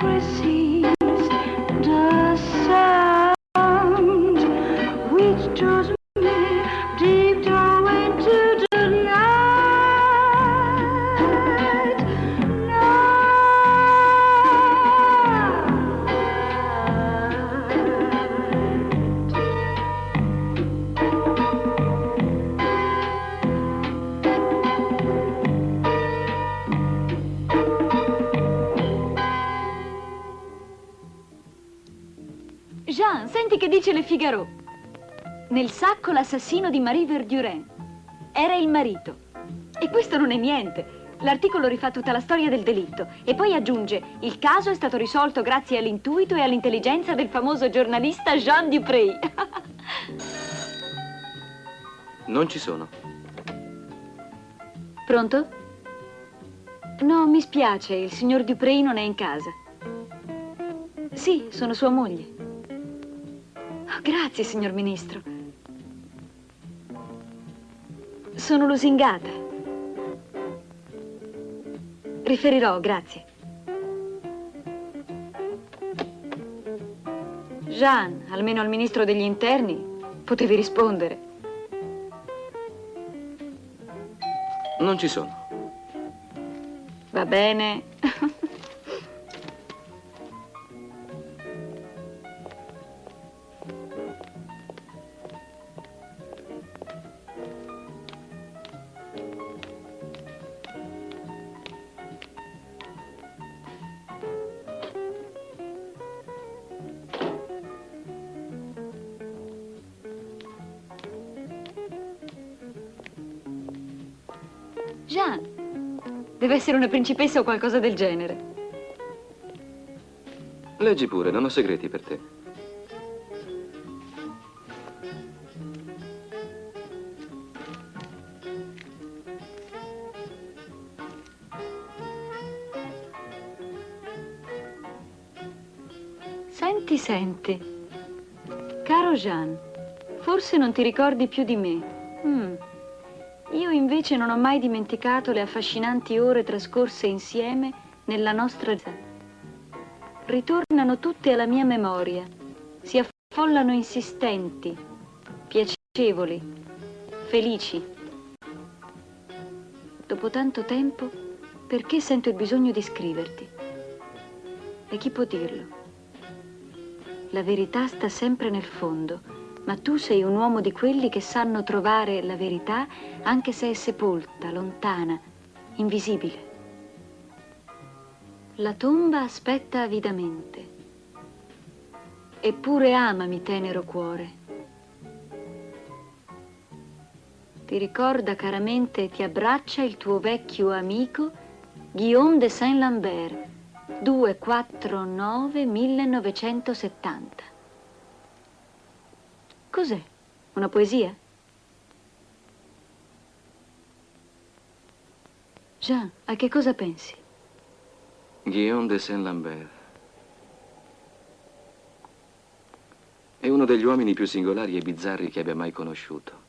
receives the sound which draws me deep down into the night. Jean, senti che dice Le Figaro. Nel sacco l'assassino di Marie Verdurin. Era il marito. E questo non è niente. L'articolo rifà tutta la storia del delitto e poi aggiunge: il caso è stato risolto grazie all'intuito e all'intelligenza del famoso giornalista Jean Dupré. Non ci sono. Pronto? No, mi spiace, il signor Dupré non è in casa. Sì, sono sua moglie. Oh, grazie, signor Ministro. Sono lusingata. Riferirò, grazie. Jean, almeno al Ministro degli Interni potevi rispondere. Non ci sono. Va bene. Jean, deve essere una principessa o qualcosa del genere. Leggi pure, non ho segreti per te. Senti, senti. Caro Jean, forse non ti ricordi più di me. Io invece non ho mai dimenticato le affascinanti ore trascorse insieme nella nostra vita. Ritornano tutte alla mia memoria, si affollano insistenti, piacevoli, felici. Dopo tanto tempo, perché sento il bisogno di scriverti? E chi può dirlo? La verità sta sempre nel fondo. Ma tu sei un uomo di quelli che sanno trovare la verità anche se è sepolta, lontana, invisibile. La tomba aspetta avidamente. Eppure amami, tenero cuore. Ti ricorda caramente e ti abbraccia il tuo vecchio amico Guillaume de Saint-Lambert, 249-1970. Cos'è? Una poesia? Jean, a che cosa pensi? Guillaume de Saint-Lambert. È uno degli uomini più singolari e bizzarri che abbia mai conosciuto.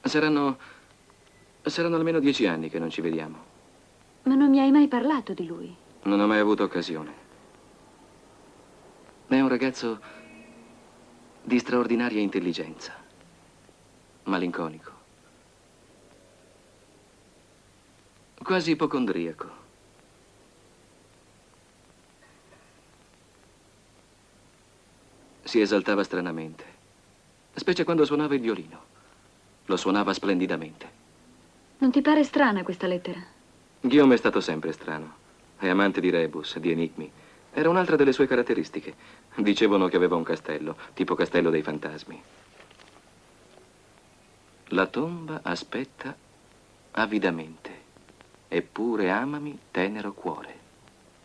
Saranno almeno 10 anni che non ci vediamo. Ma non mi hai mai parlato di lui? Non ho mai avuto occasione. È un ragazzo di straordinaria intelligenza, malinconico, quasi ipocondriaco. Si esaltava stranamente, specie quando suonava il violino. Lo suonava splendidamente. Non ti pare strana questa lettera? Guillaume è stato sempre strano. È amante di rebus, di enigmi. Era un'altra delle sue caratteristiche. Dicevano che aveva un castello, tipo Castello dei Fantasmi. La tomba aspetta avidamente, eppure amami, tenero cuore.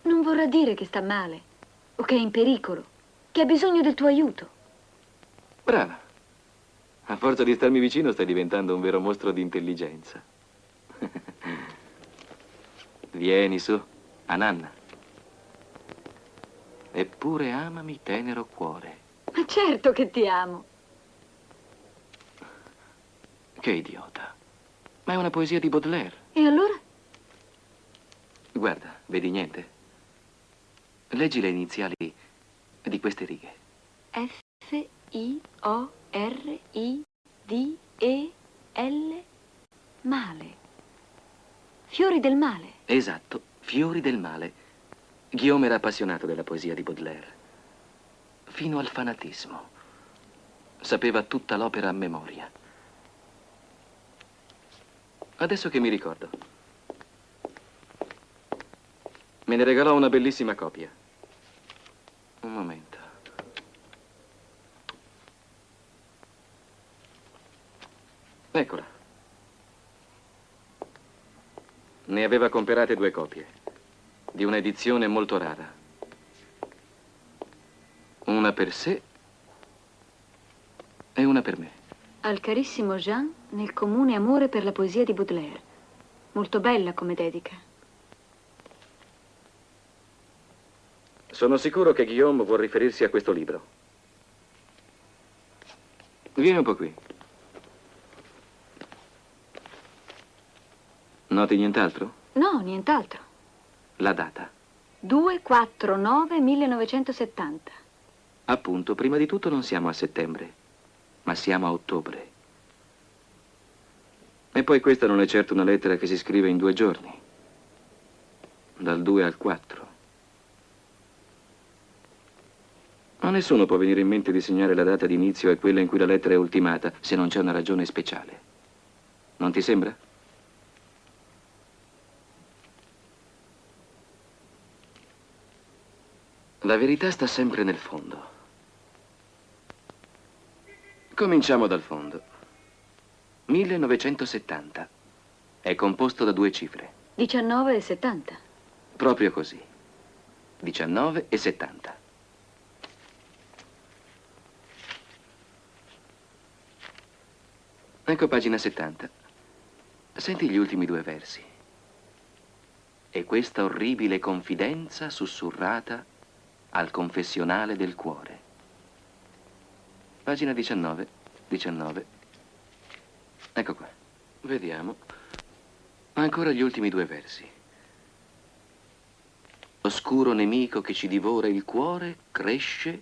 Non vorrà dire che sta male, o che è in pericolo, che ha bisogno del tuo aiuto. Brava. A forza di starmi vicino stai diventando un vero mostro di intelligenza. Vieni su, a Nanna. Eppure amami, tenero cuore. Ma certo che ti amo. Che idiota. Ma è una poesia di Baudelaire. E allora? Guarda, vedi niente? Leggi le iniziali di queste righe. F-I-O-R-I-D-E-L. Male. Fiori del male. Esatto, Fiori del male. Guillaume era appassionato della poesia di Baudelaire. Fino al fanatismo. Sapeva tutta l'opera a memoria. Adesso che mi ricordo. Me ne regalò una bellissima copia. Un momento. Eccola. Ne aveva comperate 2 copie, di un'edizione molto rara. Una per sé e una per me. Al carissimo Jean, nel comune amore per la poesia di Baudelaire. Molto bella come dedica. Sono sicuro che Guillaume vuol riferirsi a questo libro. Vieni un po' qui. Noti nient'altro? No, nient'altro. La data. 2-4-9-1970. Appunto, prima di tutto non siamo a settembre, ma siamo a ottobre. E poi questa non è certo una lettera che si scrive in 2 giorni. Dal 2 al 4. A nessuno può venire in mente di segnare la data di inizio e quella in cui la lettera è ultimata, se non c'è una ragione speciale. Non ti sembra? La verità sta sempre nel fondo. Cominciamo dal fondo. 1970. È composto da 2 cifre. 19 e 70. Proprio così. 19 e 70. Ecco pagina 70. Senti gli ultimi 2 versi. E questa orribile confidenza sussurrata al confessionale del cuore. Pagina 19, 19. Ecco qua. Vediamo. Ancora gli ultimi 2 versi. Oscuro nemico che ci divora il cuore cresce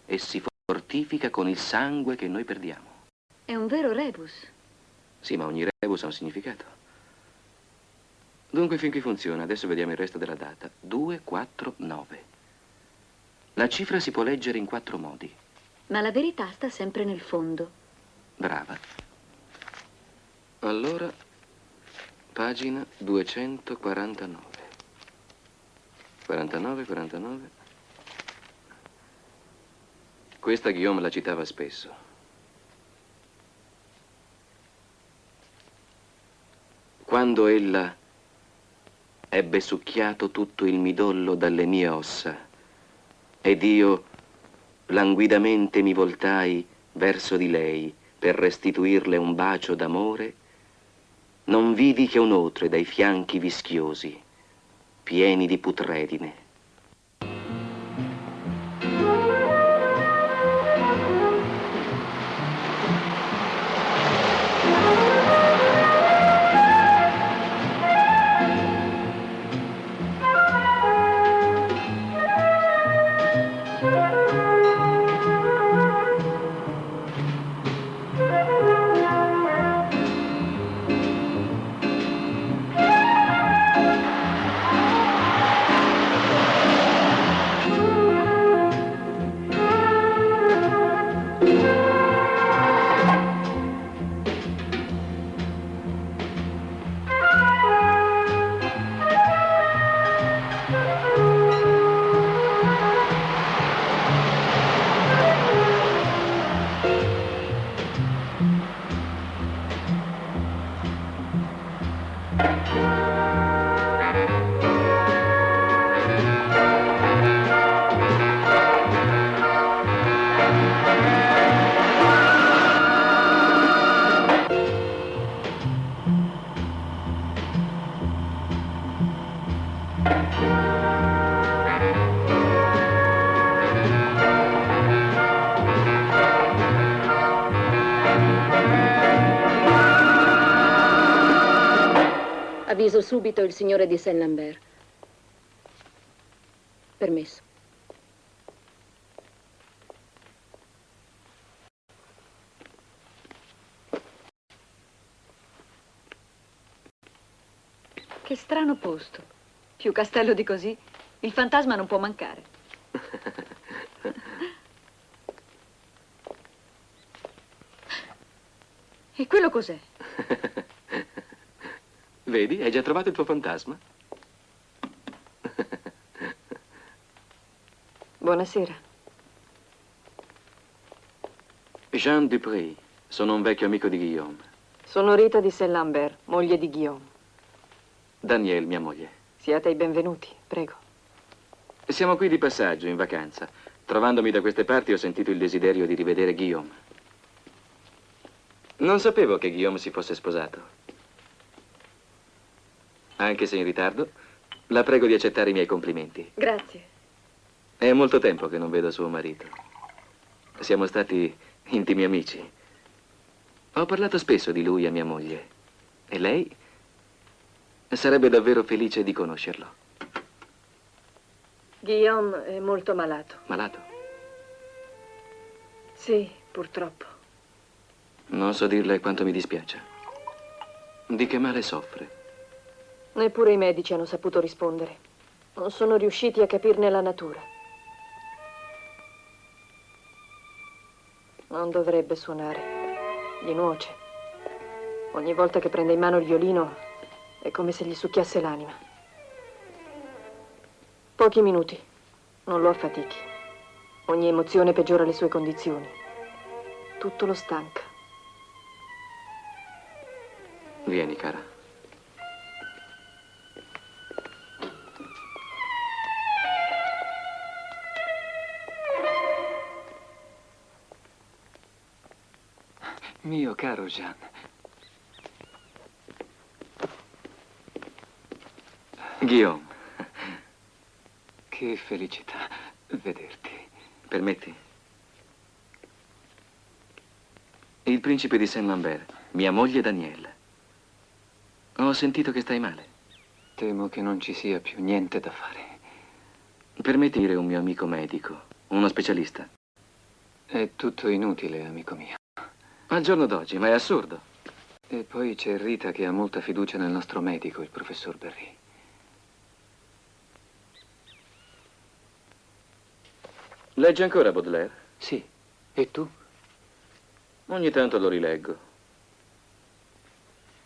e si fortifica con il sangue che noi perdiamo. È un vero rebus. Sì, ma ogni rebus ha un significato. Dunque, fin qui funziona. Adesso vediamo il resto della data. 2, 4, 9. La cifra si può leggere in 4 modi. Ma la verità sta sempre nel fondo. Brava. Allora, pagina 249. 49, 49. Questa Guillaume la citava spesso. Quando ella ebbe succhiato tutto il midollo dalle mie ossa, ed io languidamente mi voltai verso di lei per restituirle un bacio d'amore, non vidi che un'otre dai fianchi vischiosi, pieni di putredine. Avviso subito il signore di Saint-Lambert. Permesso. Che strano posto. Più castello di così, il fantasma non può mancare. E quello cos'è? Vedi, hai già trovato il tuo fantasma? Buonasera. Jean Dupré, sono un vecchio amico di Guillaume. Sono Rita di Saint-Lambert, moglie di Guillaume. Danielle, mia moglie. Siate i benvenuti, prego. Siamo qui di passaggio, in vacanza. Trovandomi da queste parti ho sentito il desiderio di rivedere Guillaume. Non sapevo che Guillaume si fosse sposato. Anche se in ritardo, la prego di accettare i miei complimenti. Grazie. È molto tempo che non vedo suo marito. Siamo stati intimi amici. Ho parlato spesso di lui a mia moglie. E lei sarebbe davvero felice di conoscerlo. Guillaume è molto malato. Malato? Sì, purtroppo. Non so dirle quanto mi dispiace. Di che male soffre? Neppure i medici hanno saputo rispondere. Non sono riusciti a capirne la natura. Non dovrebbe suonare. Gli nuoce. Ogni volta che prende in mano il violino è come se gli succhiasse l'anima. Pochi minuti. Non lo affatichi. Ogni emozione peggiora le sue condizioni. Tutto lo stanca. Vieni, cara. Mio caro Jean. Guillaume, Che felicità vederti. permetti? Il principe di Saint-Lambert, mia moglie Danielle. Ho sentito che stai male. Temo che non ci sia più niente da fare. Permetti di dire un mio amico medico, uno specialista. È tutto inutile, amico mio. Al giorno d'oggi, ma è assurdo. E poi c'è Rita che ha molta fiducia nel nostro medico, il professor Berry. Leggi ancora Baudelaire? Sì. E tu? Ogni tanto lo rileggo.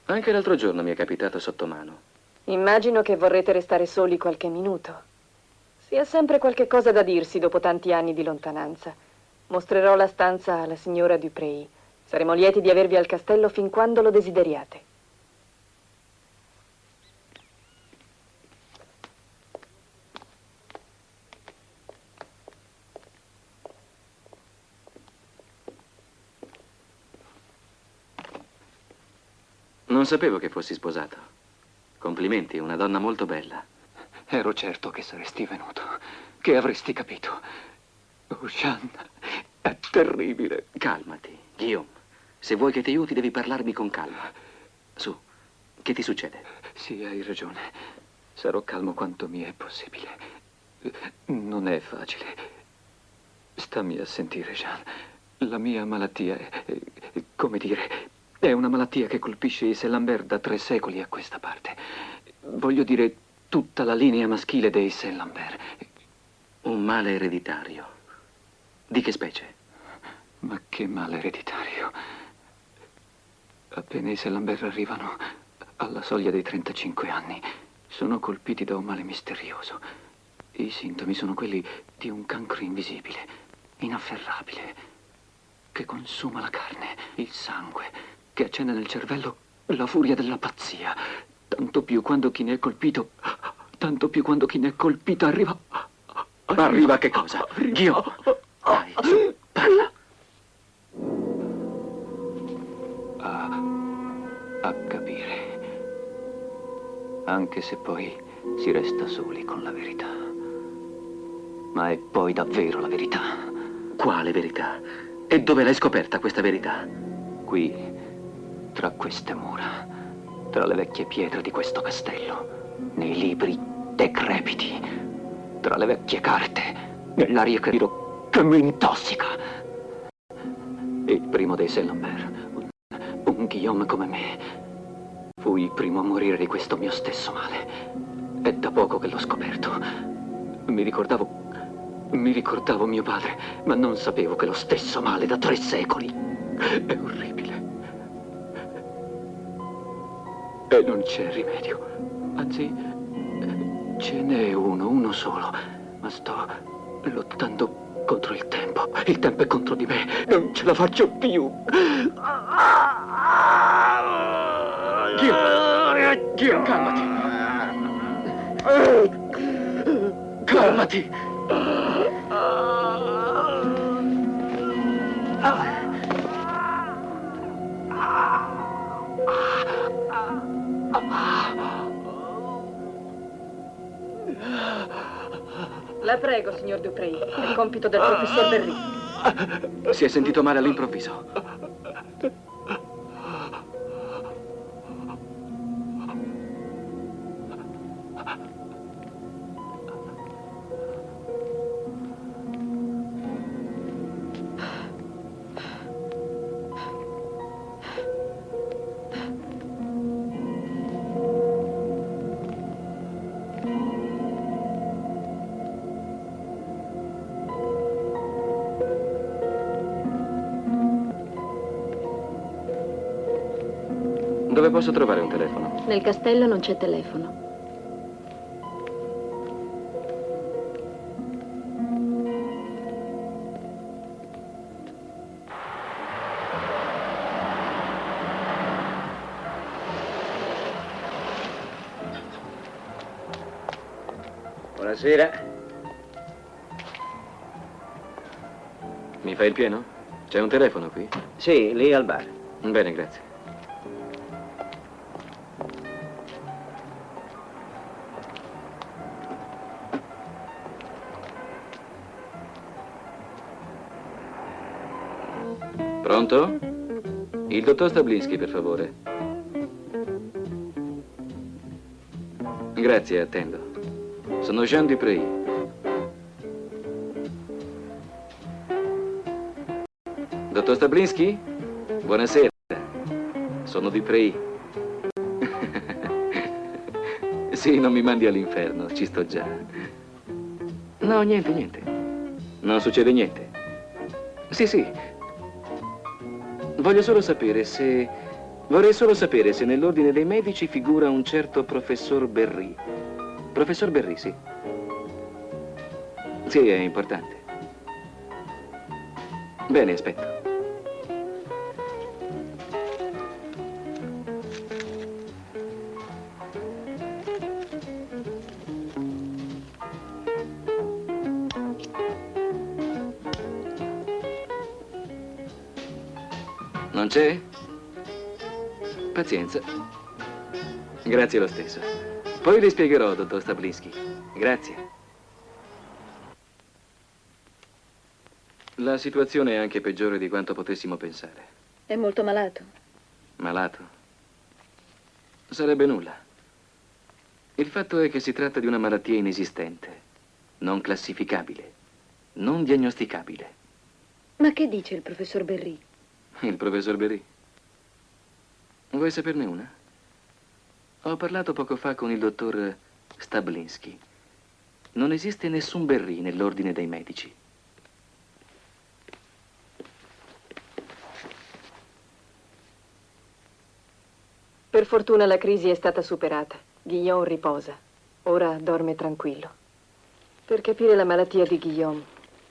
Anche l'altro giorno mi è capitato sotto mano. Immagino che vorrete restare soli qualche minuto. Si ha sempre qualche cosa da dirsi dopo tanti anni di lontananza. Mostrerò la stanza alla signora Dupré. Saremo lieti di avervi al castello fin quando lo desideriate. Non sapevo che fossi sposato. Complimenti, una donna molto bella. Ero certo che saresti venuto, che avresti capito. Oh, Jean, è terribile. Calmati, Guillaume. Se vuoi che ti aiuti, devi parlarmi con calma. Su, che ti succede? Sì, hai ragione. Sarò calmo quanto mi è possibile. Non è facile. Stammi a sentire, Jean. La mia malattia come dire, è una malattia che colpisce i Saint-Lambert da 3 secoli a questa parte. Voglio dire, tutta la linea maschile dei Saint-Lambert. Un male ereditario. Di che specie? Ma che male ereditario. Appena i Saint-Lambert arrivano alla soglia dei 35 anni, sono colpiti da un male misterioso. I sintomi sono quelli di un cancro invisibile, inafferrabile, che consuma la carne, il sangue, che accende nel cervello la furia della pazzia. Tanto più quando chi ne è colpito arriva... Arriva a che cosa? Guillaume, dai, su, parla. A capire. Anche se poi si resta soli con la verità. Ma è poi davvero la verità. Quale verità? E dove l'hai scoperta questa verità? Qui, tra queste mura, tra le vecchie pietre di questo castello, nei libri decrepiti. tra le vecchie carte, nell'aria che mi intossica. Il primo dei Saint-Lambert, un Guillaume come me, fu il primo a morire di questo mio stesso male. È da poco che l'ho scoperto. Mi ricordavo mio padre, ma non sapevo che lo stesso male da 3 secoli è orribile. E non c'è rimedio. Anzi, ce n'è uno solo. Ma sto lottando contro il tempo. Il tempo è contro di me. Non ce la faccio più. Dio, calmati. Calmati. La prego, signor Duprey. È compito del professor Berry. Si è sentito male all'improvviso. Dove posso trovare un telefono? Nel castello non c'è telefono. Buonasera. Mi fai il pieno? C'è un telefono qui? Sì, lì al bar. Bene, grazie. Pronto? Il dottor Stablinski, per favore. Grazie, attendo. Sono Jean Duprey. Dottor Stablinski? Buonasera. Sono Duprey. Sì, non mi mandi all'inferno, ci sto già. No, niente. Non succede niente. Sì. Vorrei solo sapere se nell'ordine dei medici figura un certo professor Berry. Professor Berry, sì. Sì, è importante. Bene, aspetto. Non c'è? Pazienza. Grazie lo stesso. Poi le spiegherò, dottor Stablinski. Grazie. La situazione è anche peggiore di quanto potessimo pensare. È molto malato. Malato? Sarebbe nulla. Il fatto è che si tratta di una malattia inesistente, non classificabile, non diagnosticabile. Ma che dice il professor Berry? Il professor Berry? Vuoi saperne una? Ho parlato poco fa con il dottor Stablinski. Non esiste nessun Berry nell'ordine dei medici. Per fortuna la crisi è stata superata. Guillaume riposa. Ora dorme tranquillo. Per capire la malattia di Guillaume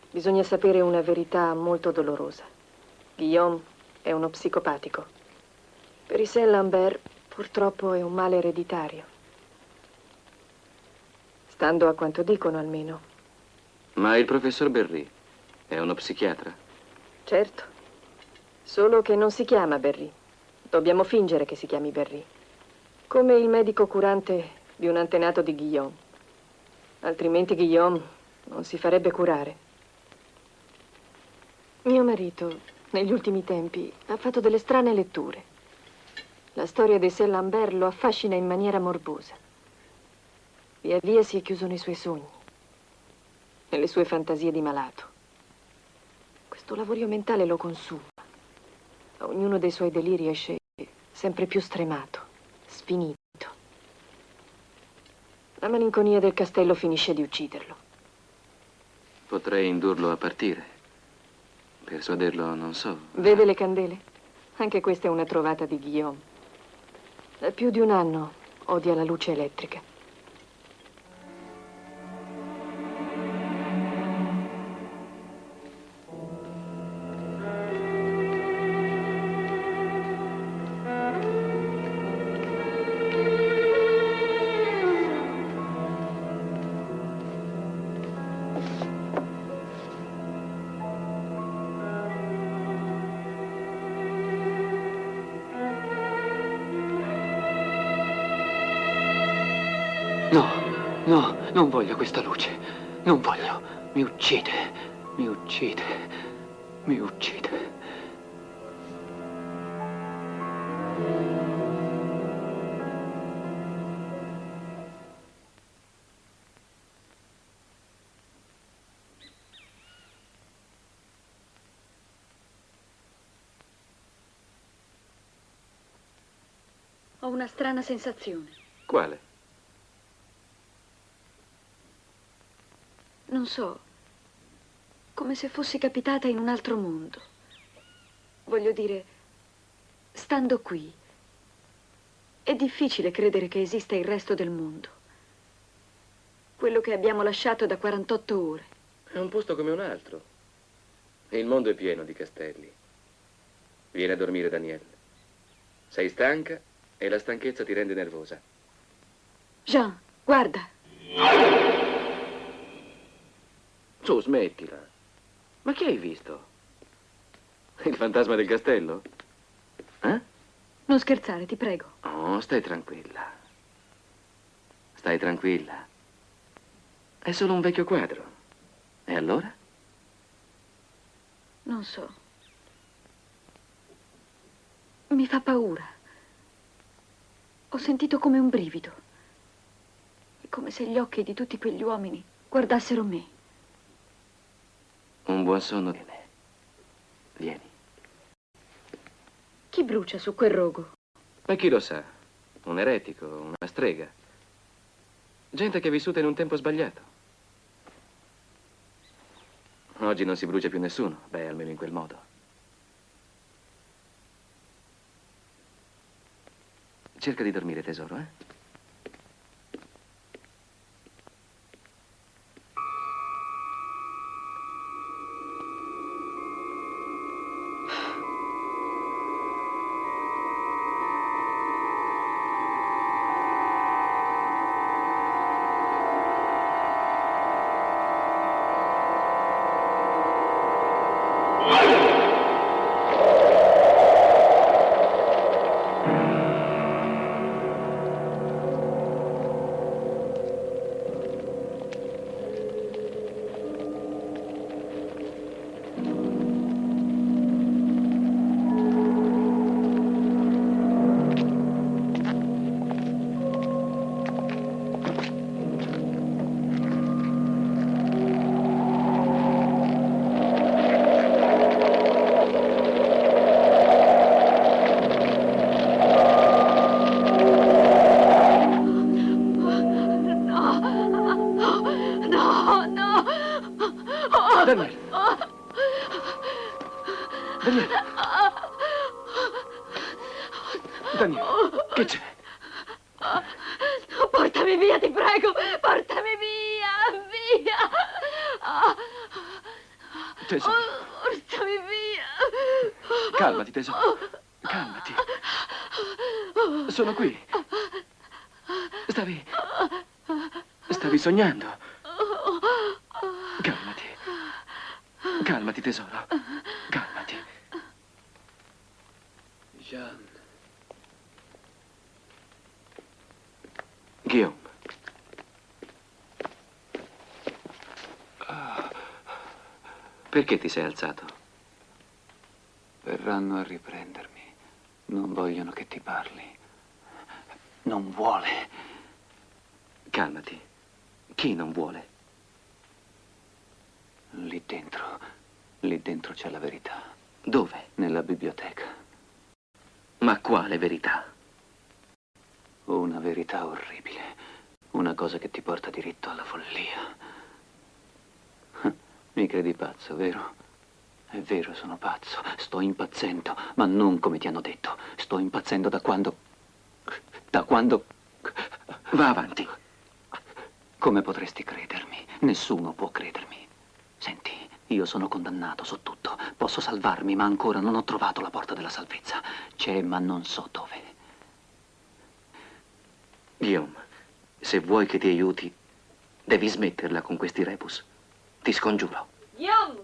bisogna sapere una verità molto dolorosa. Guillaume è uno psicopatico. Per i Saint-Lambert purtroppo è un male ereditario. Stando a quanto dicono almeno. Ma il professor Berry è uno psichiatra? Certo. Solo che non si chiama Berry. Dobbiamo fingere che si chiami Berry. Come il medico curante di un antenato di Guillaume. Altrimenti Guillaume non si farebbe curare. Mio marito, negli ultimi tempi, ha fatto delle strane letture. La storia dei Saint-Lambert lo affascina in maniera morbosa. Via via si è chiuso nei suoi sogni. e le sue fantasie di malato. Questo lavorio mentale lo consuma. Da ognuno dei suoi deliri esce sempre più stremato, sfinito. La malinconia del castello finisce di ucciderlo. Potrei indurlo a partire. Persuaderlo, non so. Vede le candele? Anche questa è una trovata di Guillaume. Da più di un anno odia la luce elettrica. No, no, non voglio questa luce. Non voglio. Mi uccide. Mi uccide. Mi uccide. Ho una strana sensazione. Quale? Non so, come se fossi capitata in un altro mondo. Voglio dire, stando qui, è difficile credere che esista il resto del mondo. Quello che abbiamo lasciato da 48 ore. È un posto come un altro. Il mondo è pieno di castelli. Vieni a dormire, Danielle. Sei stanca e la stanchezza ti rende nervosa. Jean, guarda. Su, smettila. Ma che hai visto? Il fantasma del castello? Eh? Non scherzare, ti prego. Oh, stai tranquilla. Stai tranquilla. È solo un vecchio quadro. E allora? Non so. Mi fa paura. Ho sentito come un brivido. È come se gli occhi di tutti quegli uomini guardassero me. Un buon sonno viene. Vieni. Chi brucia su quel rogo? Ma chi lo sa? Un eretico, una strega. Gente che è vissuta in un tempo sbagliato. Oggi non si brucia più nessuno. Beh, almeno in quel modo. Cerca di dormire, tesoro, eh? Daniele! Daniele! Daniele, che c'è? Portami via, ti prego! Portami via! Via! Tesoro, Portami via! calmati, tesoro. Calmati. Sono qui. Stavi sognando. Calmati. Calmati, tesoro. Calmati. Jean. Guillaume. Perché ti sei alzato? Verranno a riprendermi. Non vogliono che ti parli. Non vuole. Calmati. Chi non vuole? Lì dentro c'è la verità. Dove? Nella biblioteca. Ma quale verità? Una verità orribile. Una cosa che ti porta diritto alla follia. Mi credi pazzo, vero? È vero, sono pazzo. Sto impazzendo, ma non come ti hanno detto. Sto impazzendo da quando... Va avanti. Come potresti credermi? Nessuno può credermi. Senti, io sono condannato, so tutto. Posso salvarmi, ma ancora non ho trovato la porta della salvezza. C'è, ma non so dove. Guillaume, se vuoi che ti aiuti, devi smetterla con questi rebus. Ti scongiuro. Guillaume!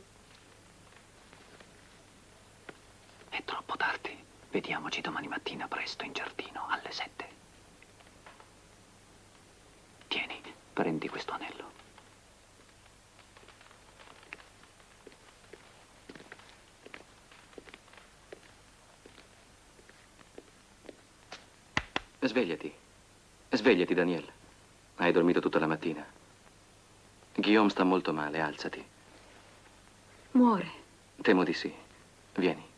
È troppo tardi. Vediamoci domani mattina presto in giardino, alle 7. Tieni, prendi questo anello. Svegliati. Svegliati, Daniel. Hai dormito tutta la mattina. Guillaume sta molto male, alzati. Muore. Temo di sì. Vieni.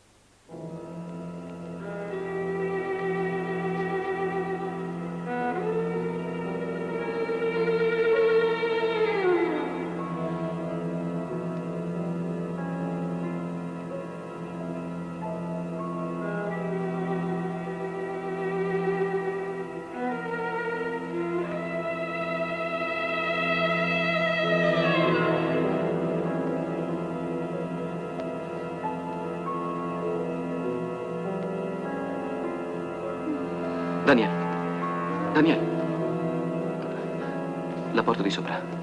Daniel. Daniel. La porto di sopra.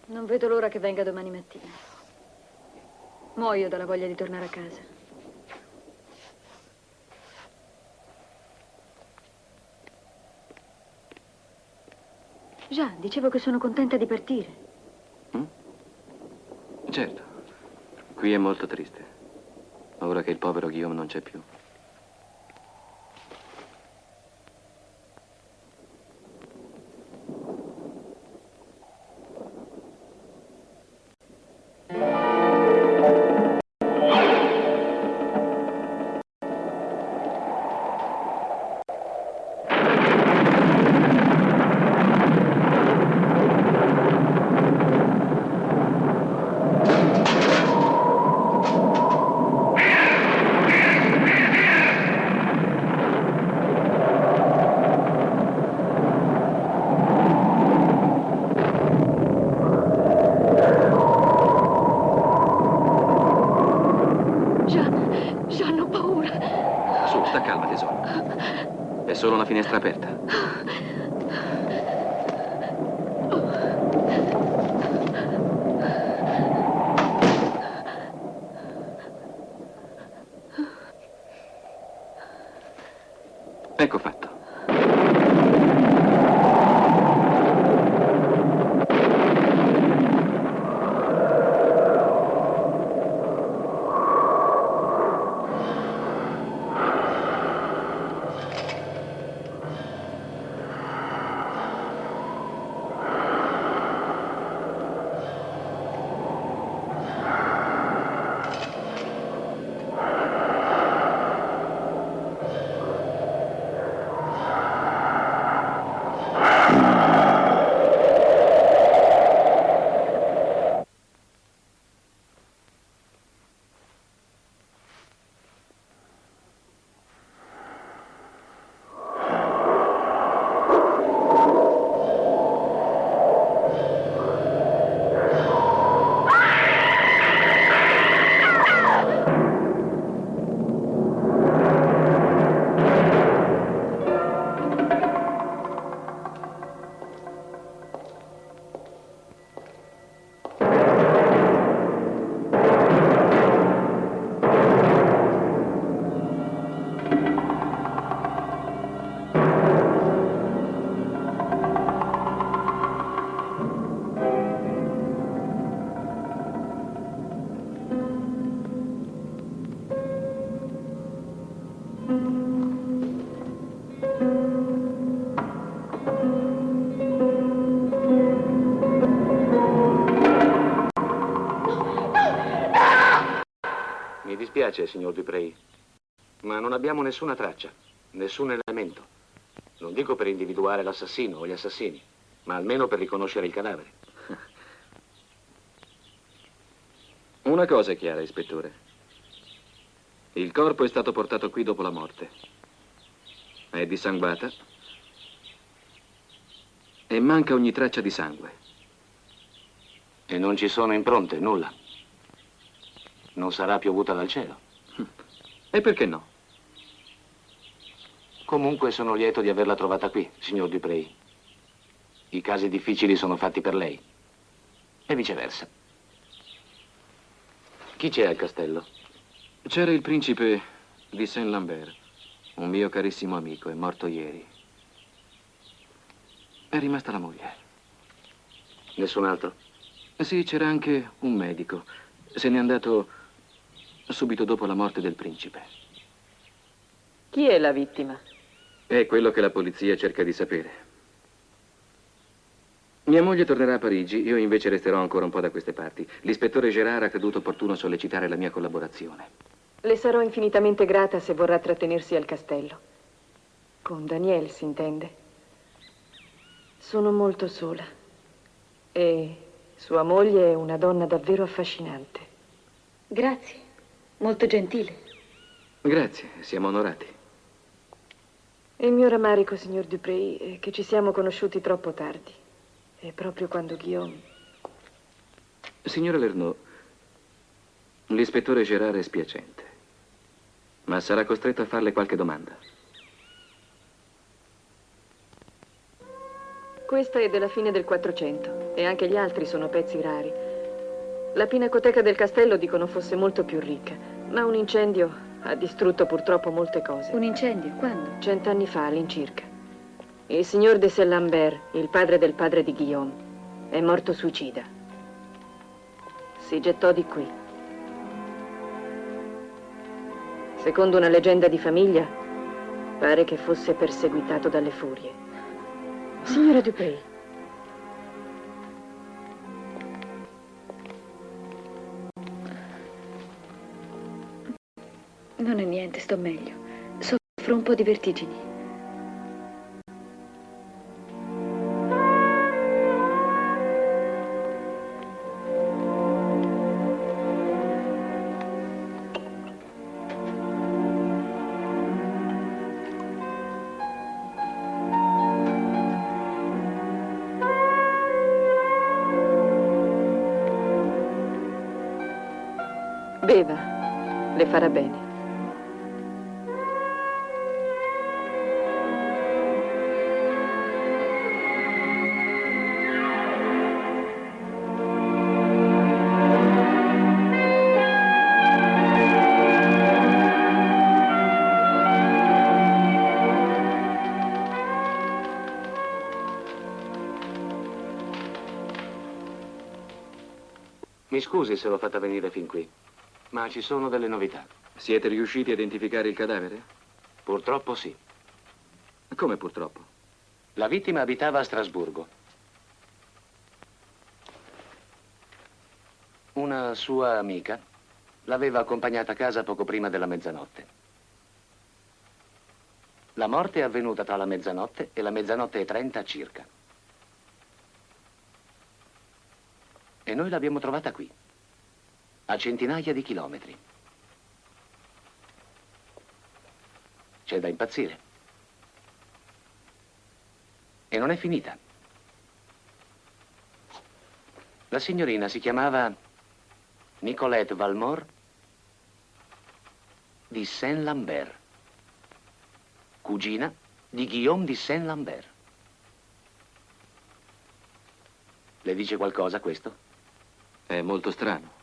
Non vedo l'ora che venga domani mattina. Muoio dalla voglia di tornare a casa. Già, dicevo che sono contenta di partire. Certo. Qui è molto triste. Ora che il povero Guillaume non c'è più. È solo una finestra aperta. Ecco fatto. Mi dispiace, signor Duprey, ma non abbiamo nessuna traccia, nessun elemento. Non dico per individuare l'assassino o gli assassini, ma almeno per riconoscere il cadavere. Una cosa è chiara, ispettore. Il corpo è stato portato qui dopo la morte. È dissanguata e manca ogni traccia di sangue. E non ci sono impronte, nulla. Non sarà piovuta dal cielo. E perché no? Comunque sono lieto di averla trovata qui, signor Duprey. I casi difficili sono fatti per lei. E viceversa. Chi c'è al castello? C'era il principe di Saint-Lambert, un mio carissimo amico, è morto ieri. È rimasta la moglie. Nessun altro? Sì, c'era anche un medico. Se n'è andato subito dopo la morte del principe. Chi è la vittima? È quello che la polizia cerca di sapere. Mia moglie tornerà a Parigi, io invece resterò ancora un po' da queste parti. L'ispettore Gérard ha creduto opportuno sollecitare la mia collaborazione. Le sarò infinitamente grata se vorrà trattenersi al castello. Con Daniel, si intende. Sono molto sola. E sua moglie è una donna davvero affascinante. Grazie, molto gentile. Grazie, siamo onorati. Il mio rammarico, signor Duprey, è che ci siamo conosciuti troppo tardi. E proprio quando Guillaume... Signora Lernoux, l'ispettore Gérard è spiacente, ma sarà costretto a farle qualche domanda. Questa è della fine del 400 e anche gli altri sono pezzi rari. La pinacoteca del castello dicono fosse molto più ricca, ma un incendio ha distrutto purtroppo molte cose. Un incendio? Quando? 100 anni fa, all'incirca. Il signor de Saint-Lambert, il padre di Guillaume, è morto suicida. Si gettò di qui. Secondo una leggenda di famiglia, pare che fosse perseguitato dalle furie. Signora Duprey. Non è niente, sto meglio. Soffro un po' di vertigini. Beva, le farà bene. Mi scusi se l'ho fatta venire fin qui, ma ci sono delle novità. Siete riusciti a identificare il cadavere? Purtroppo sì. Come purtroppo? La vittima abitava a Strasburgo. Una sua amica l'aveva accompagnata a casa poco prima della mezzanotte. La morte è avvenuta tra la mezzanotte e la mezzanotte e 30 circa. E noi l'abbiamo trovata qui, a centinaia di chilometri. C'è da impazzire. E non è finita. La signorina si chiamava Nicolette Valmore di Saint-Lambert, cugina di Guillaume di Saint-Lambert. Le dice qualcosa questo? È molto strano.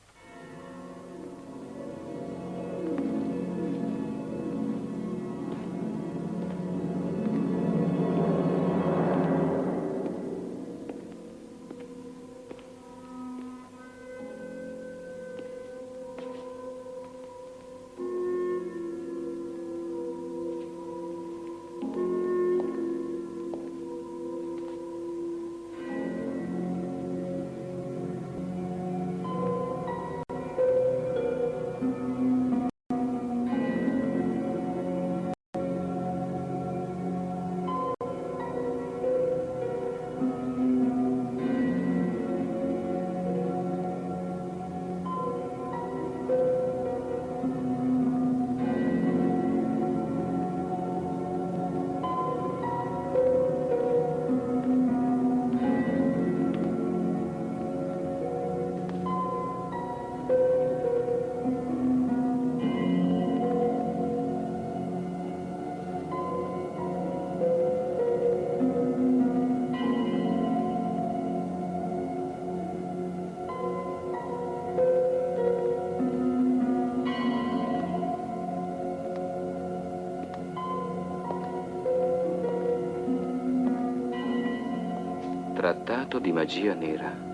Trattato di magia nera.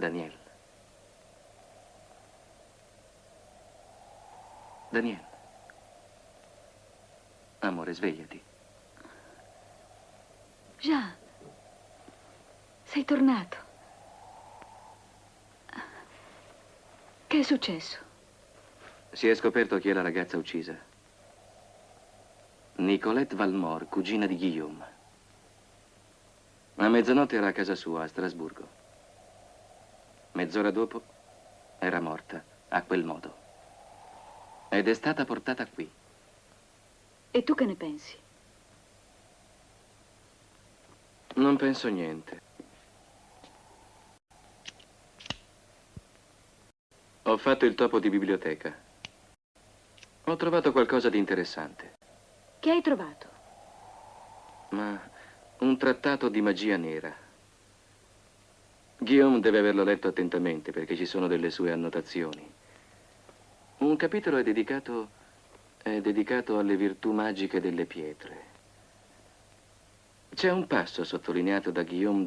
Daniel. Daniel. Amore, svegliati. Jean, sei tornato. Che è successo? Si è scoperto chi è la ragazza uccisa. Nicolette Valmore, cugina di Guillaume. A mezzanotte era a casa sua, a Strasburgo. Mezz'ora dopo era morta, a quel modo. Ed è stata portata qui. E tu che ne pensi? Non penso niente. Ho fatto il topo di biblioteca. Ho trovato qualcosa di interessante. Che hai trovato? Ma un trattato di magia nera. Guillaume deve averlo letto attentamente perché ci sono delle sue annotazioni. Un capitolo è dedicato alle virtù magiche delle pietre. C'è un passo sottolineato da Guillaume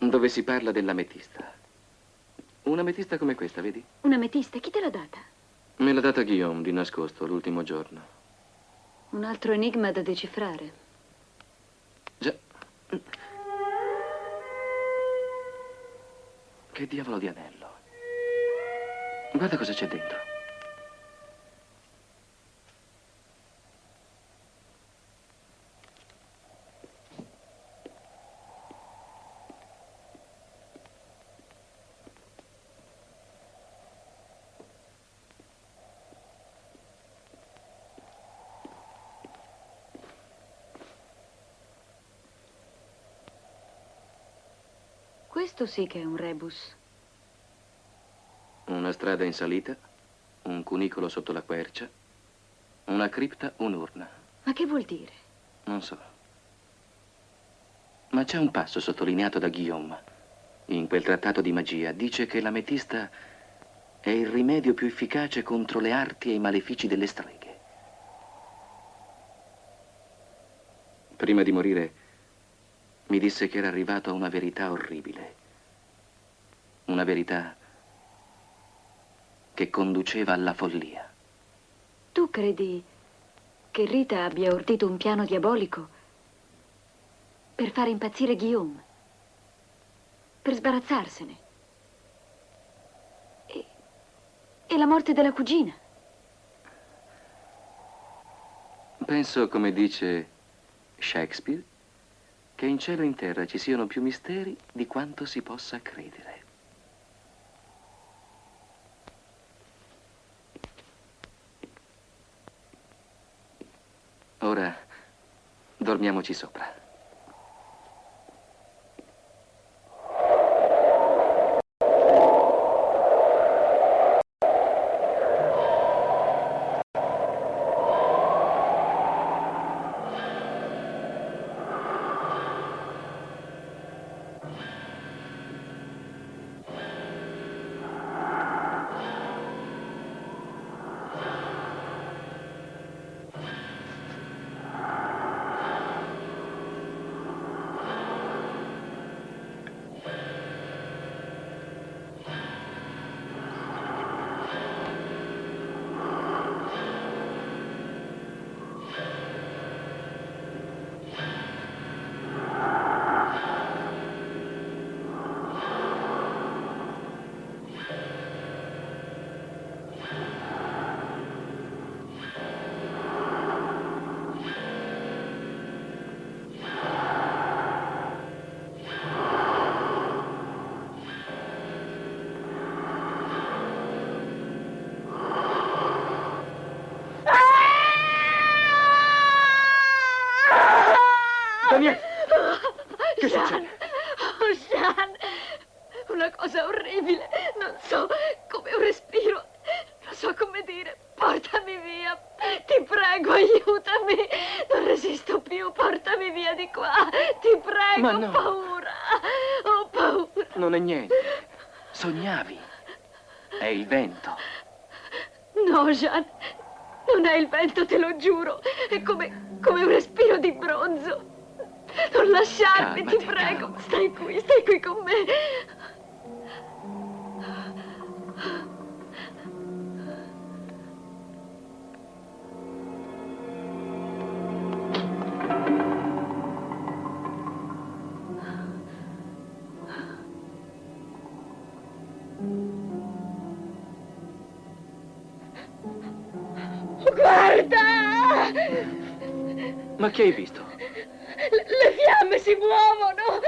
dove si parla dell'ametista. Un'ametista come questa, vedi? Un'ametista, chi te l'ha data? Me l'ha data Guillaume di nascosto l'ultimo giorno. Un altro enigma da decifrare. Già. Che diavolo di anello? Guarda cosa c'è dentro. Questo sì che è un rebus. Una strada in salita, un cunicolo sotto la quercia, una cripta, un'urna. Ma che vuol dire? Non so. Ma c'è un passo sottolineato da Guillaume. In quel trattato di magia dice che l'ametista è il rimedio più efficace contro le arti e i malefici delle streghe. Prima di morire mi disse che era arrivato a una verità orribile. Una verità che conduceva alla follia. Tu credi che Rita abbia ordito un piano diabolico per fare impazzire Guillaume? Per sbarazzarsene? E la morte della cugina? Penso, come dice Shakespeare, che in cielo e in terra ci siano più misteri di quanto si possa credere. Ora dormiamoci sopra. Daniele! Che succede? Oh, Jean! Una cosa orribile. Non so come un respiro. Non so come dire. Portami via. Ti prego, aiutami. Non resisto più. Portami via di qua. Ti prego, Ma no. ho paura. Ho paura. Non è niente. Sognavi. È il vento. No, Jean. Non è il vento, te lo giuro. È come un respiro di bronzo. Non lasciarmi, Calmati, ti prego. calma. Stai qui con me. Guarda! Ma che hai visto? Le fiamme si muovono!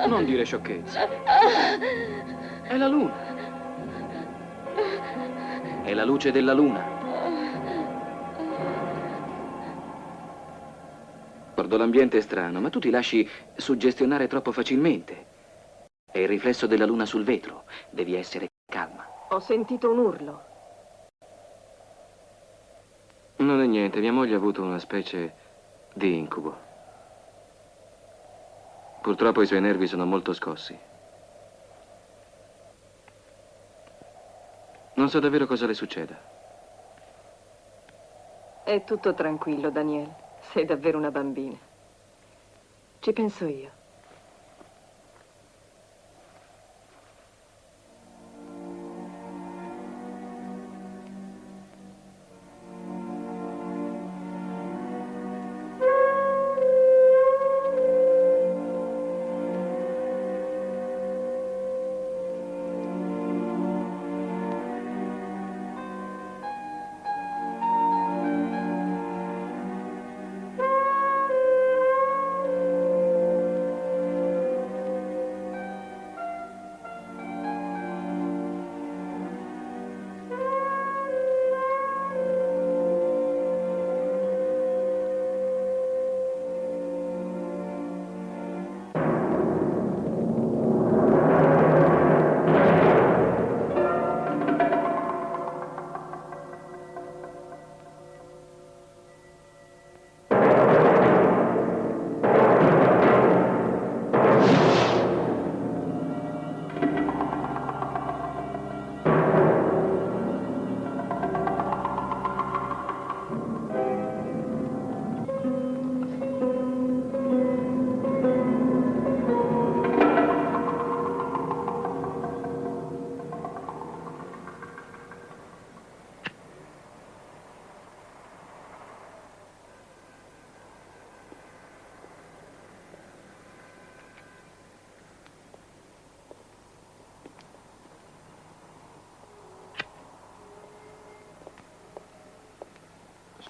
Non dire sciocchezze. È la luna. È la luce della luna. Guardo, l'ambiente è strano, ma tu ti lasci suggestionare troppo facilmente. È il riflesso della luna sul vetro. Devi essere calma. Ho sentito un urlo. Non è niente, mia moglie ha avuto una specie di incubo. Purtroppo i suoi nervi sono molto scossi. Non so davvero cosa le succeda. È tutto tranquillo, Daniele. Sei davvero una bambina. Ci penso io.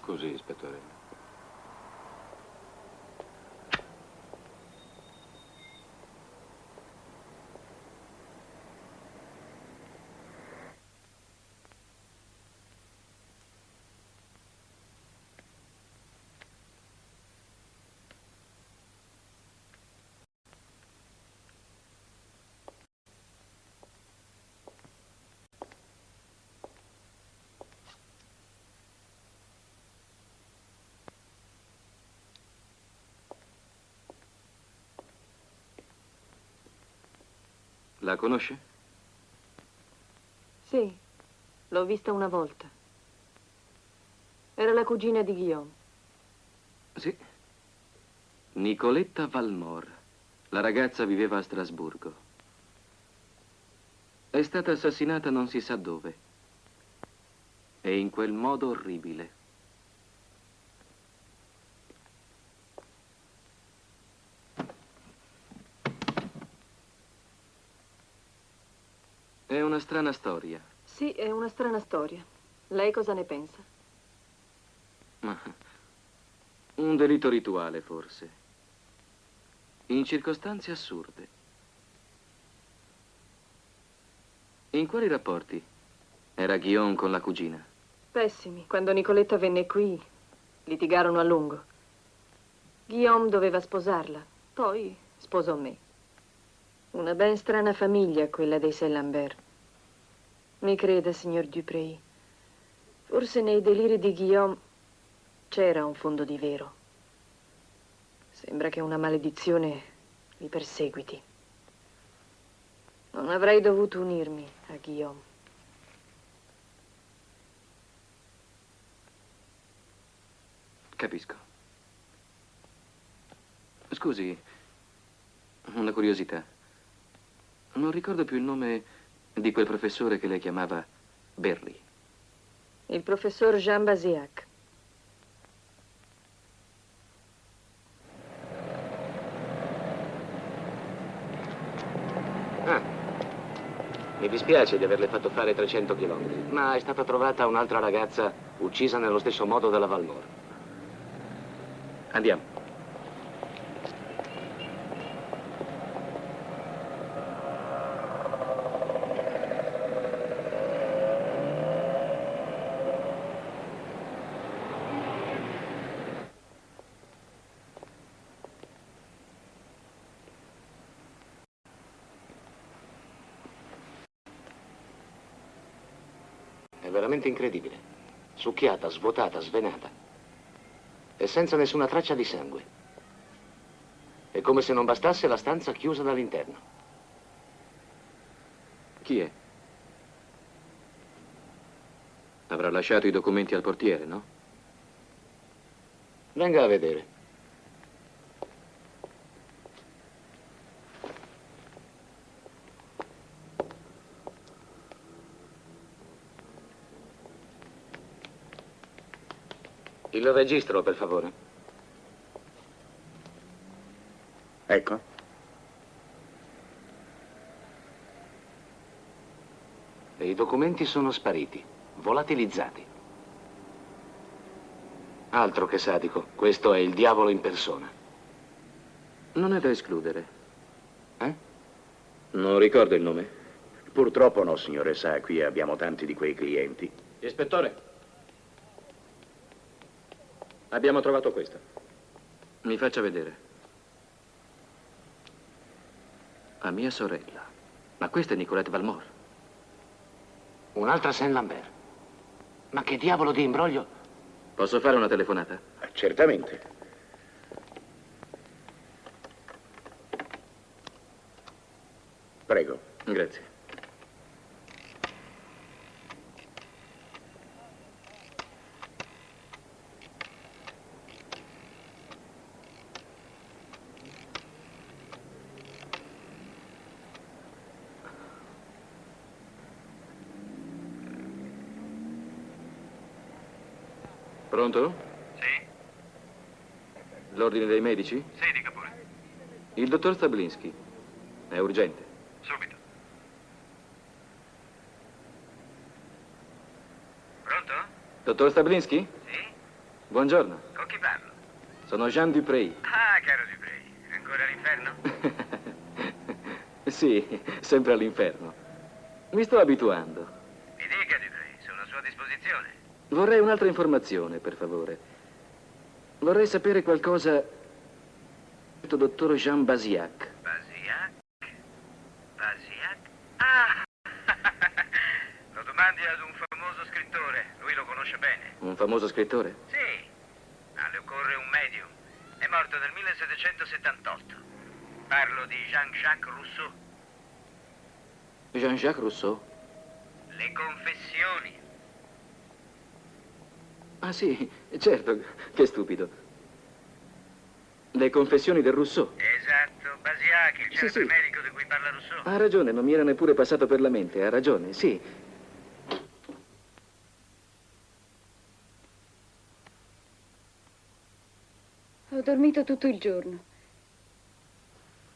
Scusi, ispettore. La conosce? Sì, l'ho vista una volta. Era la cugina di Guillaume. Sì. Nicoletta Valmore. La ragazza viveva a Strasburgo. È stata assassinata non si sa dove. E in quel modo orribile. È una strana storia. Sì, è una strana storia. Lei cosa ne pensa? Ma un delitto rituale, forse. In circostanze assurde. In quali rapporti era Guillaume con la cugina? Pessimi. Quando Nicoletta venne qui, litigarono a lungo. Guillaume doveva sposarla, poi sposò me. Una ben strana famiglia, quella dei Saint-Lambert. Mi creda, signor Duprey, forse nei deliri di Guillaume c'era un fondo di vero. Sembra che una maledizione li perseguiti. Non avrei dovuto unirmi a Guillaume. Capisco. Scusi, una curiosità. Non ricordo più il nome di quel professore che lei chiamava Berry. Il professor Jean Basiac. Ah, mi dispiace di averle fatto fare 300 chilometri, ma è stata trovata un'altra ragazza uccisa nello stesso modo della Valmore. Andiamo. È veramente incredibile. Succhiata, svuotata, svenata. E senza nessuna traccia di sangue. È come se non bastasse la stanza chiusa dall'interno. Chi è? Avrà lasciato i documenti al portiere, no? Venga a vedere. Il registro, per favore. Ecco. E i documenti sono spariti, volatilizzati. Altro che sadico, questo è il diavolo in persona. Non è da escludere. Eh? Non ricordo il nome. Purtroppo no, signore, sa, qui abbiamo tanti di quei clienti. Ispettore, abbiamo trovato questo. Mi faccia vedere. A mia sorella. Ma questa è Nicolette Valmore. Un'altra Saint-Lambert. Ma che diavolo di imbroglio? Posso fare una telefonata? Certamente. Prego. Grazie. Pronto? Sì? L'ordine dei medici? Sì, dica pure. Il dottor Stablinski. È urgente. Subito. Pronto? Dottor Stablinski? Sì? Buongiorno, Con chi parlo? sono Jean Duprey. Ah, caro Duprey, ancora all'inferno? Sì, sempre all'inferno. Mi sto abituando. Mi dica, Duprey, sono a sua disposizione. Vorrei un'altra informazione, per favore. Vorrei sapere qualcosa del dottor Jean Basiac. Basiac? Basiac? Ah! Lo domandi ad un famoso scrittore, lui lo conosce bene. Un famoso scrittore? Sì, ma le occorre un medium. È morto nel 1778. Parlo di Jean-Jacques Rousseau. Jean-Jacques Rousseau? Le confessioni. Ah sì, certo, che stupido. Le confessioni del Rousseau. Esatto, Basiac, il celebre sì. medico di cui parla Rousseau. Ha ragione, non mi era neppure passato per la mente, ha ragione, sì. Ho dormito tutto il giorno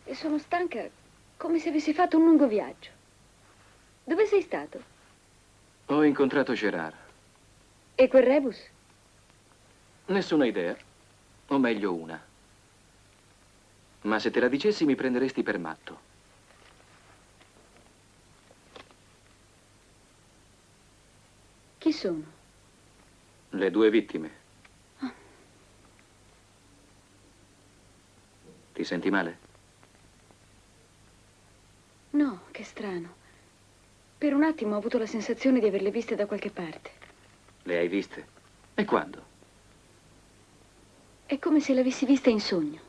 e sono stanca come se avessi fatto un lungo viaggio. Dove sei stato? Ho incontrato Gérard. E quel rebus? Nessuna idea, o meglio una. Ma se te la dicessi mi prenderesti per matto. Chi sono? Le due vittime. Ti senti male? No, che strano. Per un attimo ho avuto la sensazione di averle viste da qualche parte. Le hai viste? E quando? È come se l'avessi vista in sogno.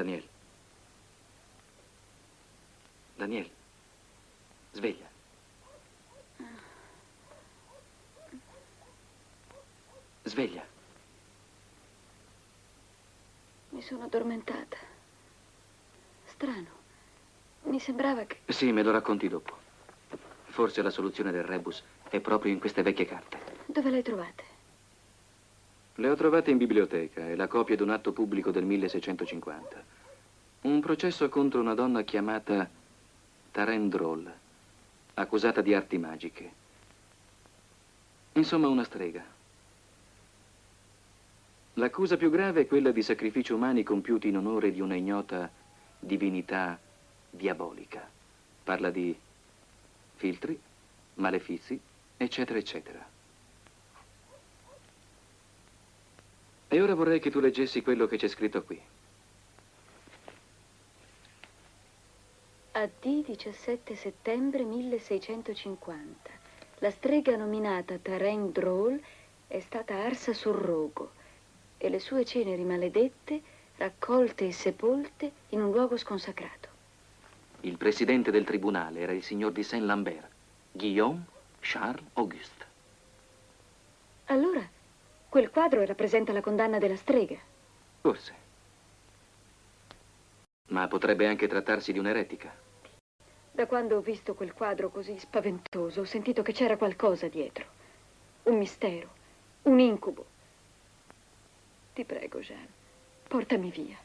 Daniel. Daniel, sveglia. Sveglia. Mi sono addormentata. Strano. Mi sembrava che... Sì, me lo racconti dopo. Forse la soluzione del rebus è proprio in queste vecchie carte. Dove le hai trovate? Le ho trovate in biblioteca, è la copia di un atto pubblico del 1650. Un processo contro una donna chiamata Taryn Droll, accusata di arti magiche. Insomma, una strega. L'accusa più grave è quella di sacrifici umani compiuti in onore di una ignota divinità diabolica. Parla di filtri, malefizi, eccetera, eccetera. E ora vorrei che tu leggessi quello che c'è scritto qui. AD 17 settembre 1650. La strega nominata Taryn Droll è stata arsa sul rogo e le sue ceneri maledette raccolte e sepolte in un luogo sconsacrato. Il presidente del tribunale era il signor di Saint-Lambert, Guillaume Charles Auguste. Allora, quel quadro rappresenta la condanna della strega. Forse. Ma potrebbe anche trattarsi di un'eretica. Da quando ho visto quel quadro così spaventoso, ho sentito che c'era qualcosa dietro. Un mistero, un incubo. Ti prego, Jean, portami via.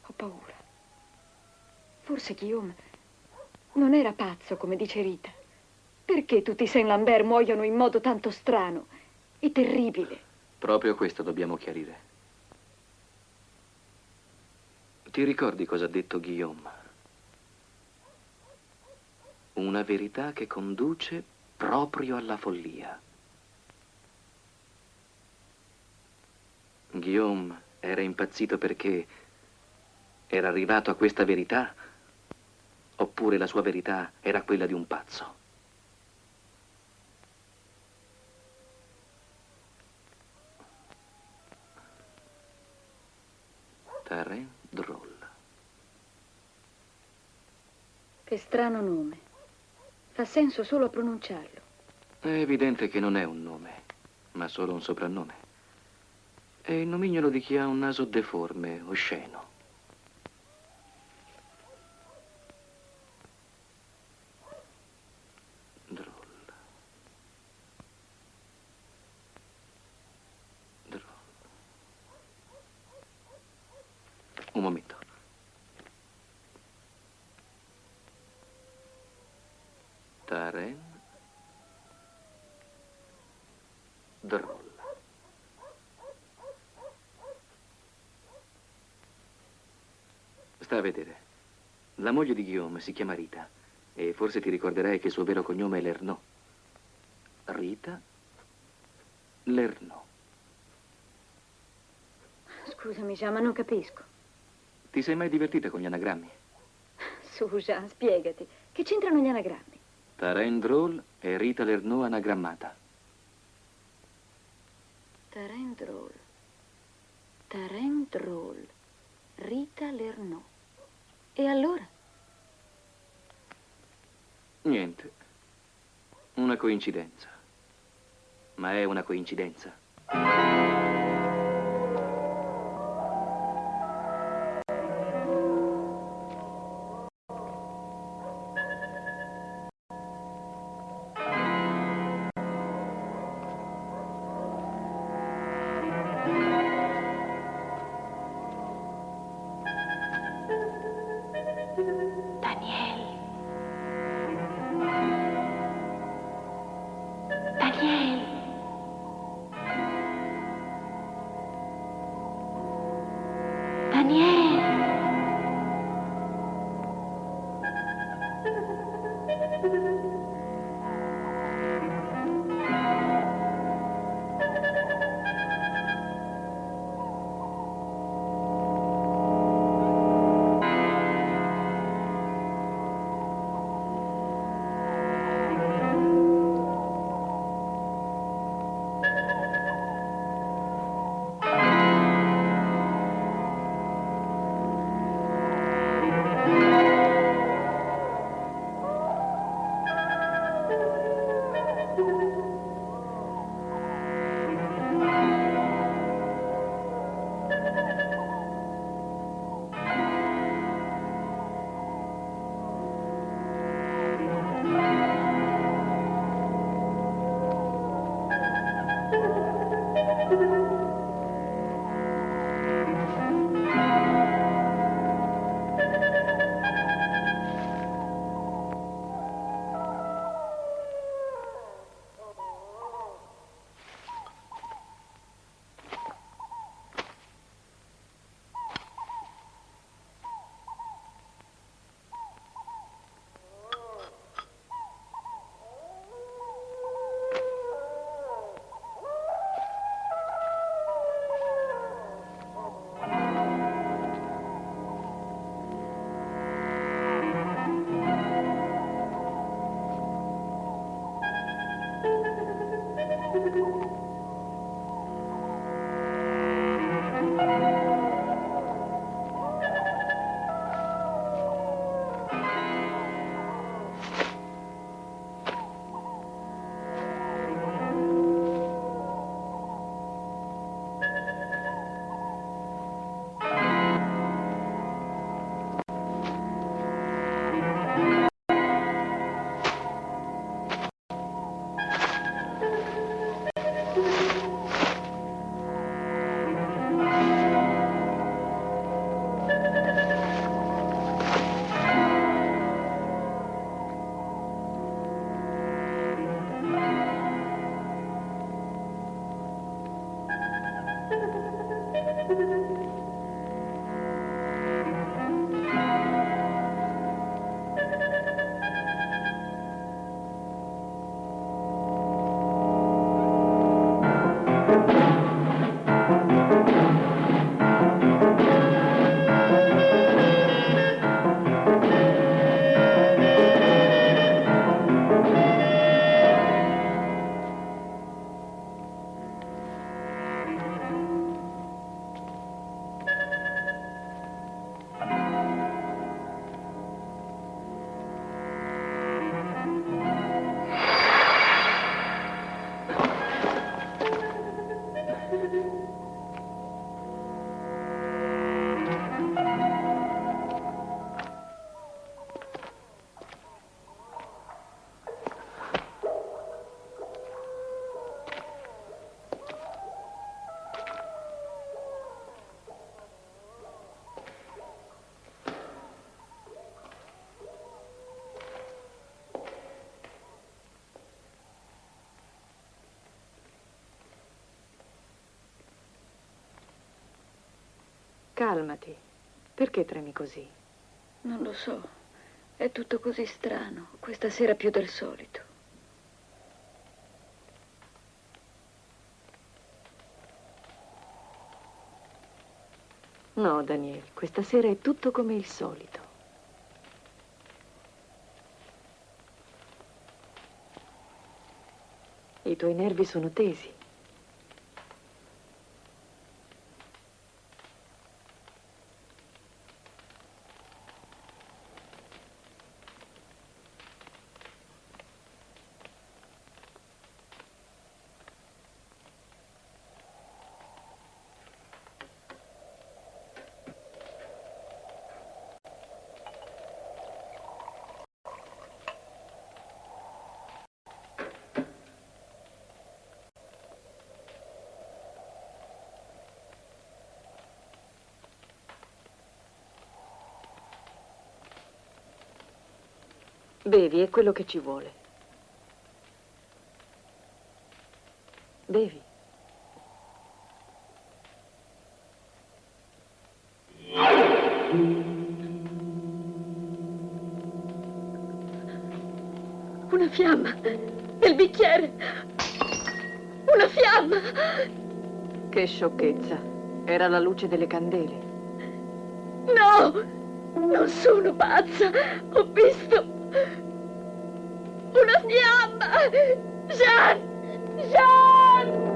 Ho paura. Forse Guillaume non era pazzo, come dice Rita. Perché tutti i Saint-Lambert muoiono in modo tanto strano e terribile? Proprio questo dobbiamo chiarire. Ti ricordi cosa ha detto Guillaume? Una verità che conduce proprio alla follia. Guillaume era impazzito perché era arrivato a questa verità, oppure la sua verità era quella di un pazzo. Taryn Droll. Che strano nome. Fa senso solo a pronunciarlo. È evidente che non è un nome, ma solo un soprannome. È il nomignolo di chi ha un naso deforme, osceno. Droll. Droll. Un momento. Taryn Droll. Sta a vedere. La moglie di Guillaume si chiama Rita e forse ti ricorderai che il suo vero cognome è Lernoux. Rita Lernoux. Scusami, Jean, ma non capisco. Ti sei mai divertita con gli anagrammi? Su, Jean, spiegati. Che c'entrano gli anagrammi? Taryn Droll e Rita Lernoux anagrammata. Taryn Droll. Taryn Droll. Rita Lernoux. E allora? Niente. Una coincidenza. Ma è una coincidenza. Daniel. Daniel. Calmati. Perché tremi così? Non lo so. È tutto così strano. Questa sera più del solito. No, Daniel, questa sera è tutto come il solito. I tuoi nervi sono tesi. Bevi, è quello che ci vuole. Bevi. Una fiamma nel bicchiere. Una fiamma. Che sciocchezza. Era la luce delle candele. No, non sono pazza. Ho visto una fiamma. Jean! Jean!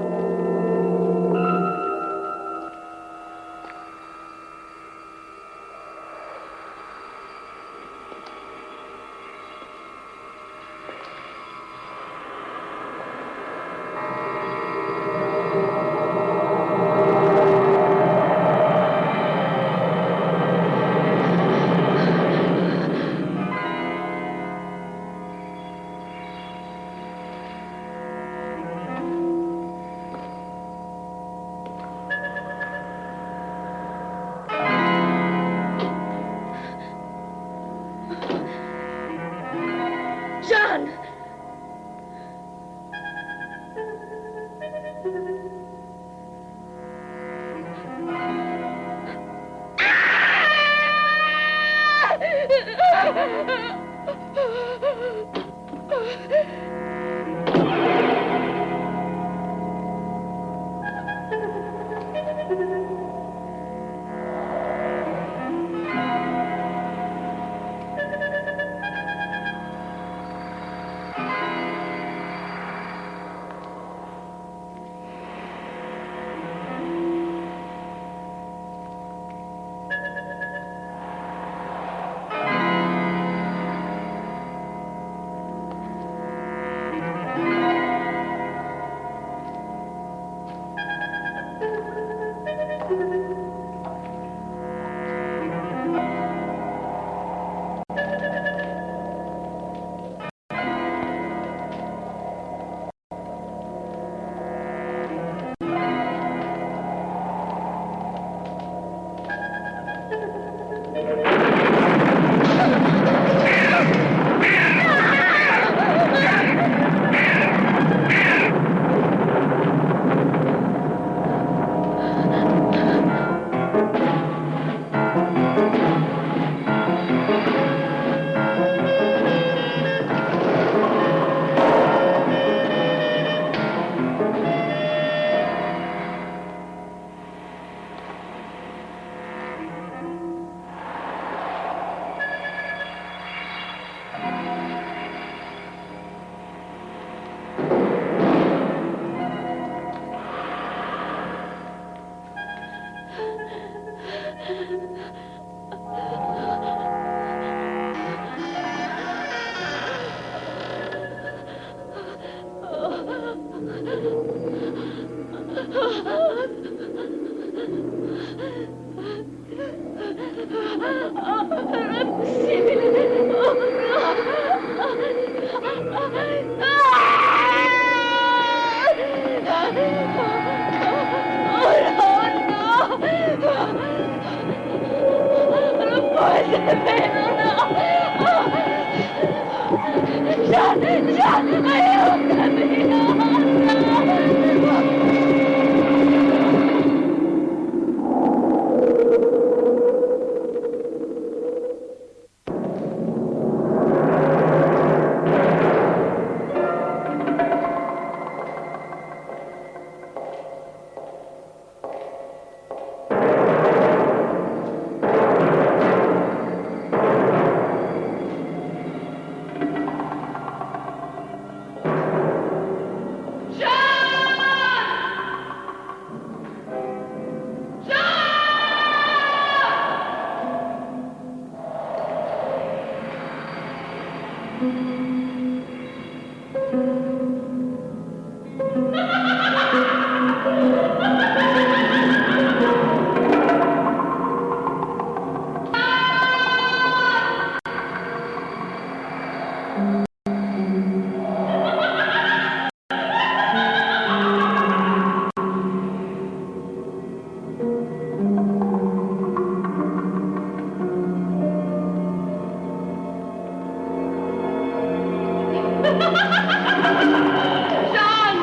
Jean,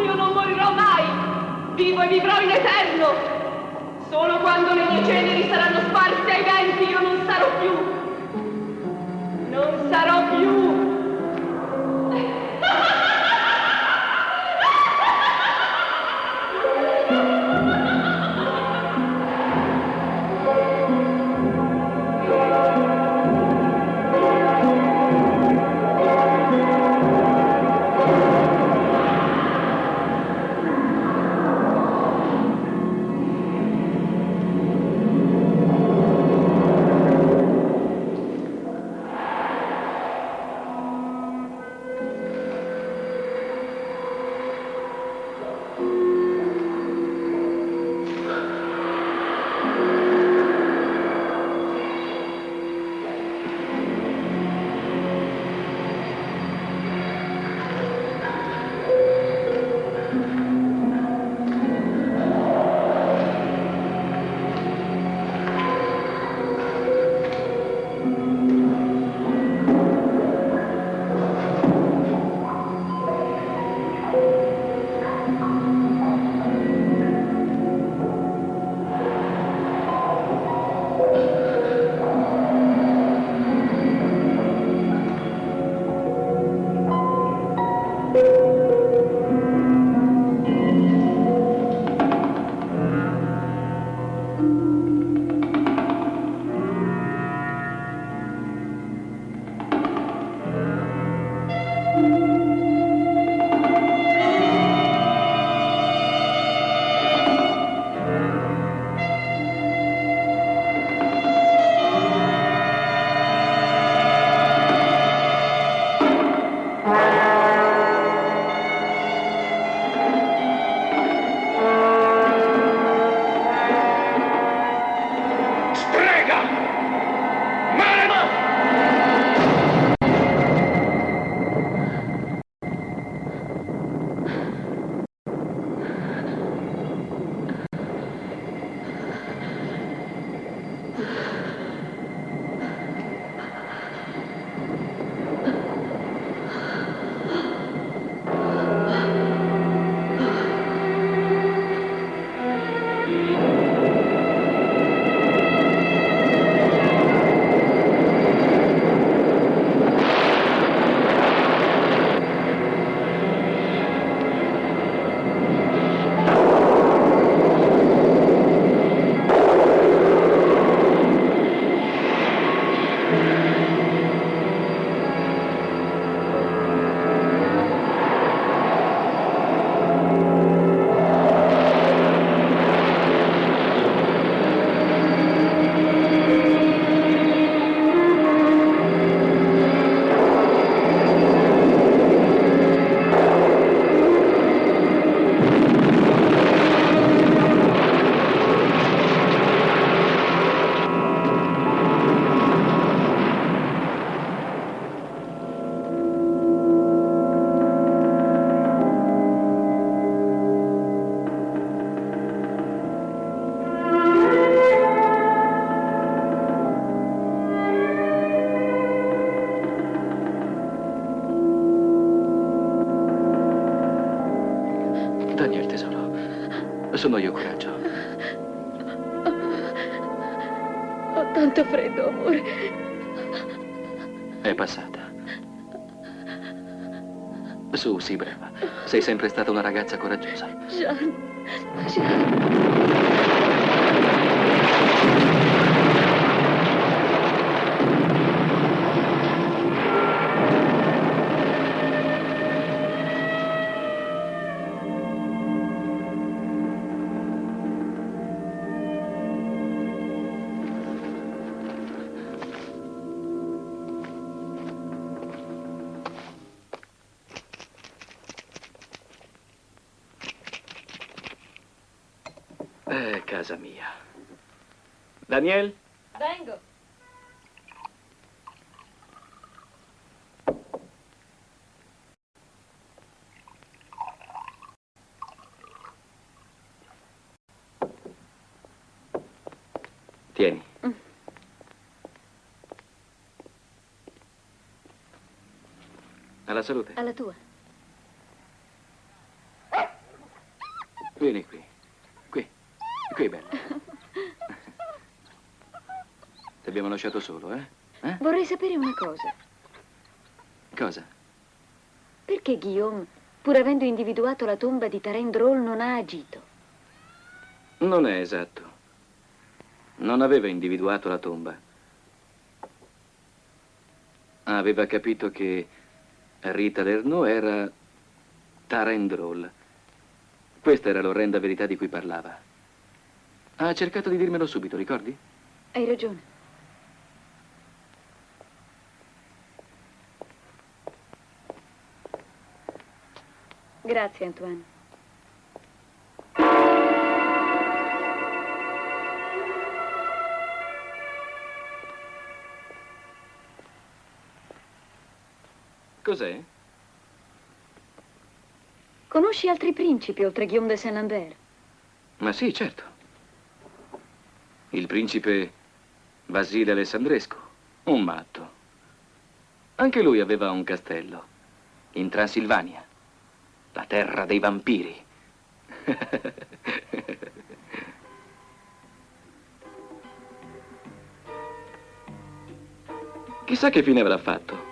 io non morirò mai! Vivo e vivrò in eterno! Solo quando le mie ceneri saranno sparse ai venti io non sarò più! Non sarò più! Daniel, tesoro. Sono io, coraggio. Ho tanto freddo, amore. È passata. Su, sii brava. Sei sempre stata una ragazza coraggiosa. Jean, Jean. casa mia. Daniel? Vengo. Tieni. Alla salute. Alla tua. Vieni qui. Qui, bella. Ti abbiamo lasciato solo, eh? Vorrei sapere una cosa. Cosa? Perché Guillaume, pur avendo individuato la tomba di Tarendrol, non ha agito? Non è esatto. Non aveva individuato la tomba. Aveva capito che Rita Lernoux era Tarendrol. Questa era l'orrenda verità di cui parlava. Ha cercato di dirmelo subito, ricordi? Hai ragione. Grazie, Antoine. Cos'è? Conosci altri principi oltre Guillaume de Saint-Lambert? Ma sì, certo. Il principe Vasile Alessandrescu, un matto. Anche lui aveva un castello in Transilvania, la terra dei vampiri. Chissà che fine avrà fatto.